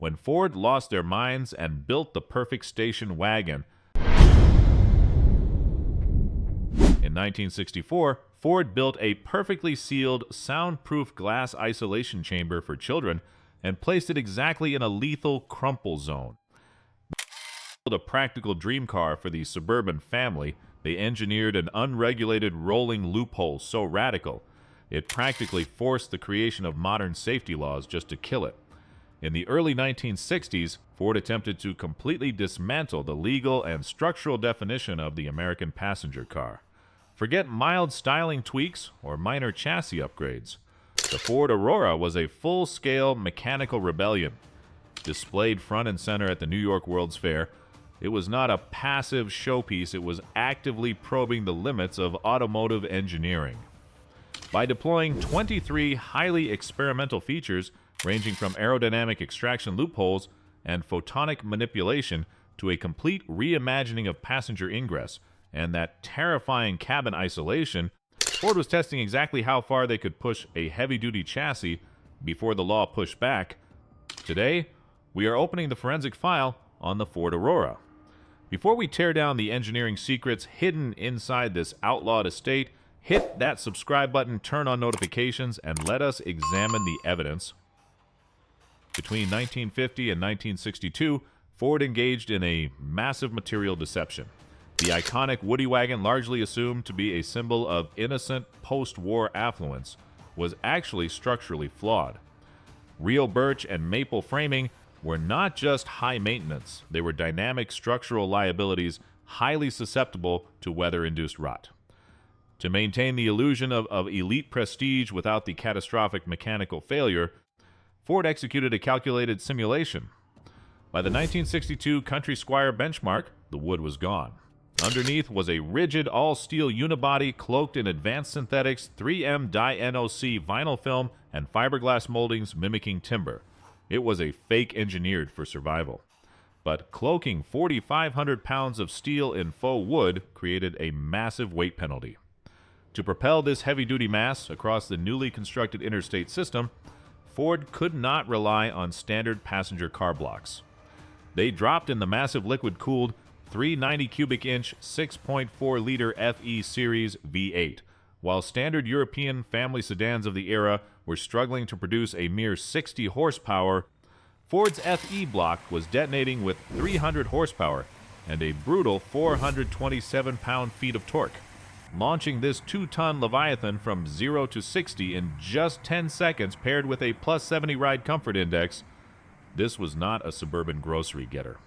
when Ford lost their minds and built the perfect station wagon. In 1964, Ford built a perfectly sealed, soundproof glass isolation chamber for children and placed it exactly in a lethal crumple zone. A practical dream car for the suburban family, they engineered an unregulated rolling loophole so radical, it practically forced the creation of modern safety laws just to kill it. In the early 1960s, Ford attempted to completely dismantle the legal and structural definition of the American passenger car. Forget mild styling tweaks or minor chassis upgrades. The Ford Aurora was a full-scale mechanical rebellion. Displayed front and center at the New York World's Fair, it was not a passive showpiece, it was actively probing the limits of automotive engineering. By deploying 23 highly experimental features ranging from aerodynamic extraction loopholes and photonic manipulation to a complete reimagining of passenger ingress and that terrifying cabin isolation, Ford was testing exactly how far they could push a heavy-duty chassis before the law pushed back. Today, we are opening the forensic file on the Ford Aurora. Before we tear down the engineering secrets hidden inside this outlawed estate, hit that subscribe button, turn on notifications, and let us examine the evidence. Between 1950 and 1962, Ford engaged in a massive material deception. The iconic Woody wagon, largely assumed to be a symbol of innocent post-war affluence, was actually structurally flawed. Real birch and maple framing were not just high maintenance, they were dynamic structural liabilities highly susceptible to weather-induced rot. To maintain the illusion of elite prestige without the catastrophic mechanical failure, Ford executed a calculated simulation. By the 1962 Country Squire benchmark, the wood was gone. Underneath was a rigid all-steel unibody cloaked in advanced synthetics, 3M di-NOC vinyl film, and fiberglass moldings mimicking timber. It was a fake engineered for survival. But cloaking 4,500 pounds of steel in faux wood created a massive weight penalty. To propel this heavy-duty mass across the newly constructed interstate system, Ford could not rely on standard passenger car blocks. They dropped in the massive liquid-cooled 390 cubic inch 6.4-liter FE Series V8, while standard European family sedans of the era were struggling to produce a mere 60 horsepower. Ford's FE block was detonating with 300 horsepower and a brutal 427 pound-feet of torque. Launching this 2-ton Leviathan from 0 to 60 in just 10 seconds paired with a plus 70 ride comfort index, this was not a suburban grocery getter.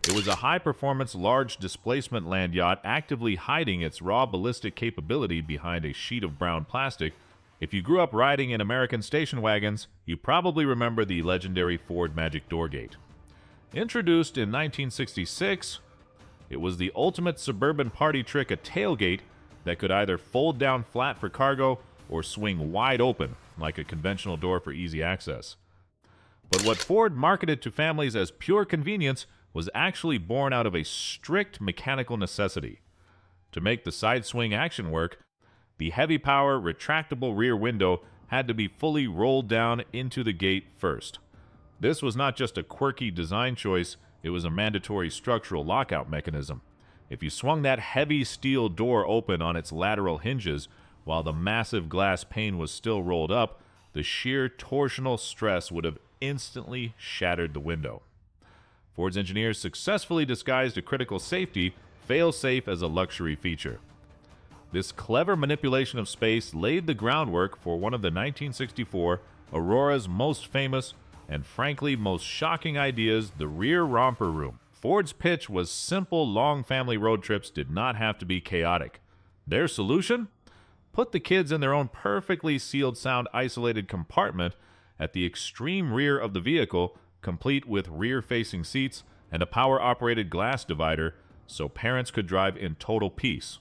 It was a high-performance, large displacement land yacht actively hiding its raw ballistic capability behind a sheet of brown plastic. If you grew up riding in American station wagons, you probably remember the legendary Ford Magic Doorgate. Introduced in 1966, it was the ultimate suburban party trick, a tailgate that could either fold down flat for cargo or swing wide open like a conventional door for easy access. But what Ford marketed to families as pure convenience was actually born out of a strict mechanical necessity. To make the side swing action work, the heavy power retractable rear window had to be fully rolled down into the gate first. This was not just a quirky design choice, it was a mandatory structural lockout mechanism. If you swung that heavy steel door open on its lateral hinges while the massive glass pane was still rolled up, the sheer torsional stress would have instantly shattered the window. Ford's engineers successfully disguised a critical safety fail-safe as a luxury feature. This clever manipulation of space laid the groundwork for one of the 1964 Aurora's most famous and frankly most shocking ideas, the rear romper room. Ford's pitch was simple, long family road trips did not have to be chaotic. Their solution? Put the kids in their own perfectly sealed sound-isolated compartment at the extreme rear of the vehicle, complete with rear-facing seats and a power-operated glass divider so parents could drive in total peace.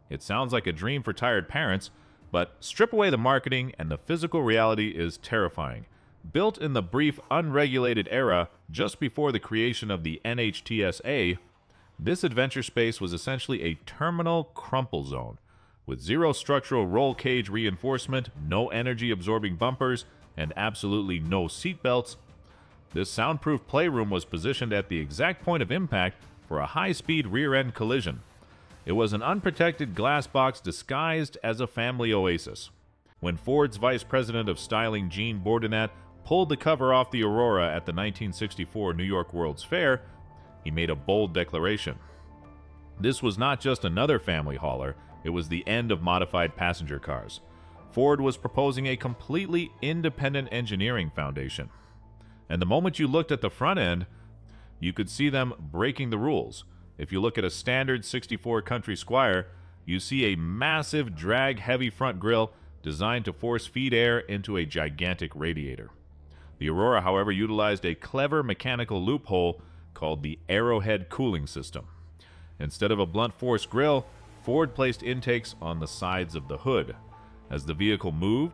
It sounds like a dream for tired parents, but strip away the marketing and the physical reality is terrifying. Built in the brief, unregulated era just before the creation of the NHTSA, this adventure space was essentially a terminal crumple zone, with zero structural roll cage reinforcement, no energy-absorbing bumpers, and absolutely no seat belts. This soundproof playroom was positioned at the exact point of impact for a high-speed rear-end collision. It was an unprotected glass box disguised as a family oasis. When Ford's vice president of styling, Gene Bourdonnais, pulled the cover off the Aurora at the 1964 New York World's Fair, he made a bold declaration. This was not just another family hauler, it was the end of modified passenger cars. Ford was proposing a completely independent engineering foundation. And the moment you looked at the front end, you could see them breaking the rules. If you look at a standard 64 Country Squire, you see a massive drag-heavy front grille designed to force-feed air into a gigantic radiator. The Aurora, however, utilized a clever mechanical loophole called the Arrowhead cooling system. Instead of a blunt force grille, Ford placed intakes on the sides of the hood. As the vehicle moved,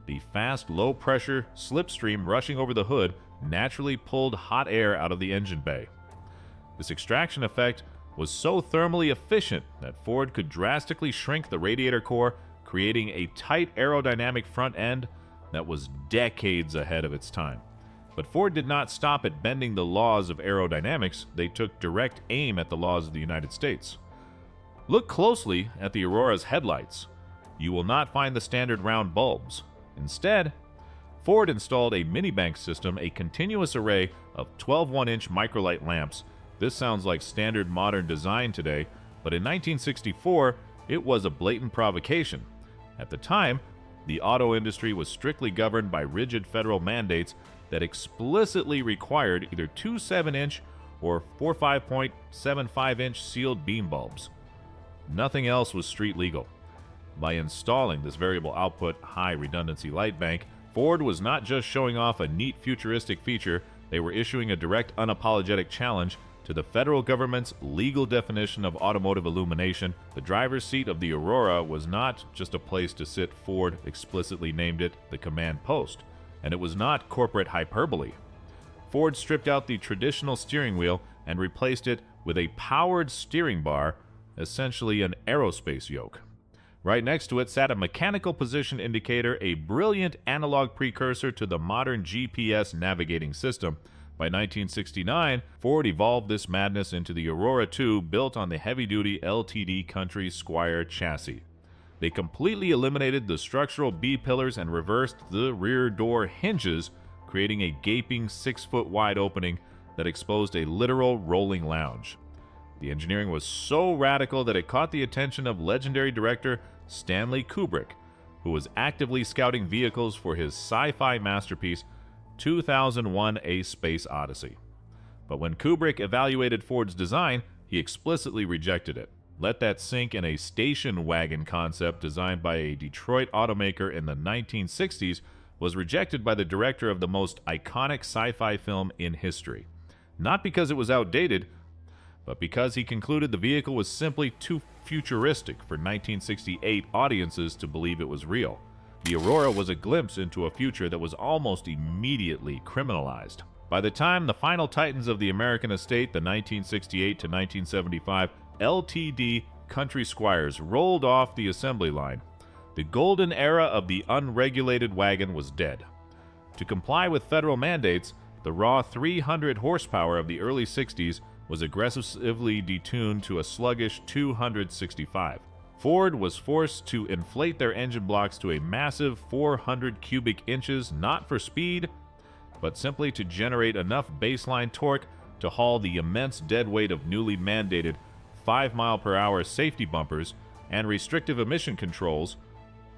the fast, low-pressure slipstream rushing over the hood naturally pulled hot air out of the engine bay. This extraction effect was so thermally efficient that Ford could drastically shrink the radiator core, creating a tight aerodynamic front end that was decades ahead of its time. But Ford did not stop at bending the laws of aerodynamics. They took direct aim at the laws of the United States. Look closely at the Aurora's headlights. You will not find the standard round bulbs. Instead, Ford installed a mini-bank system, a continuous array of 12 1-inch microlite lamps. This sounds like standard modern design today, but in 1964, it was a blatant provocation. At the time, the auto industry was strictly governed by rigid federal mandates that explicitly required either two 7-inch or 4 5.75-inch sealed beam bulbs. Nothing else was street legal. By installing this variable output, high redundancy light bank, Ford was not just showing off a neat futuristic feature, they were issuing a direct, unapologetic challenge to the federal government's legal definition of automotive illumination. The driver's seat of the Aurora was not just a place to sit. Ford explicitly named it the command post. And it was not corporate hyperbole. Ford stripped out the traditional steering wheel and replaced it with a powered steering bar, essentially an aerospace yoke. Right next to it sat a mechanical position indicator, a brilliant analog precursor to the modern GPS navigating system. By 1969, Ford evolved this madness into the Aurora 2, built on the heavy-duty LTD Country Squire chassis. They completely eliminated the structural B-pillars and reversed the rear door hinges, creating a gaping 6-foot wide opening that exposed a literal rolling lounge. The engineering was so radical that it caught the attention of legendary director Stanley Kubrick, who was actively scouting vehicles for his sci-fi masterpiece 2001: A Space Odyssey. But when Kubrick evaluated Ford's design, he explicitly rejected it. Let that sink in. A station wagon concept designed by a Detroit automaker in the 1960s was rejected by the director of the most iconic sci-fi film in history. Not because it was outdated, but because he concluded the vehicle was simply too futuristic for 1968 audiences to believe it was real. The Aurora was a glimpse into a future that was almost immediately criminalized. By the time the final titans of the American estate, the 1968 to 1975 LTD Country Squires, rolled off the assembly line, the golden era of the unregulated wagon was dead. To comply with federal mandates, the raw 300 horsepower of the early 60s was aggressively detuned to a sluggish 265. Ford was forced to inflate their engine blocks to a massive 400 cubic inches, not for speed, but simply to generate enough baseline torque to haul the immense dead weight of newly mandated 5-mile-per-hour safety bumpers and restrictive emission controls.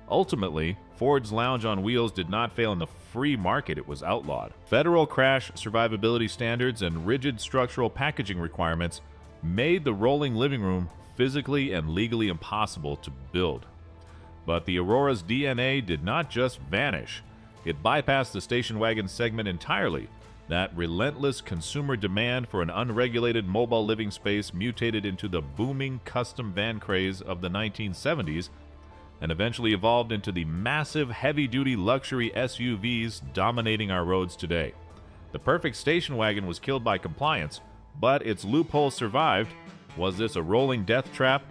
Ultimately, Ford's lounge on wheels did not fail in the free market. It was outlawed. Federal crash survivability standards and rigid structural packaging requirements made the rolling living room physically and legally impossible to build. But the Aurora's DNA did not just vanish. It bypassed the station wagon segment entirely. That relentless consumer demand for an unregulated mobile living space mutated into the booming custom van craze of the 1970s and eventually evolved into the massive heavy-duty luxury SUVs dominating our roads today. The perfect station wagon was killed by compliance, but its loophole survived. Was this a rolling death trap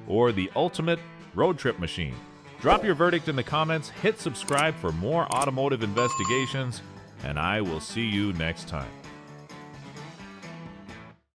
or the ultimate road trip machine? Drop your verdict in the comments, hit subscribe for more automotive investigations, and I will see you next time.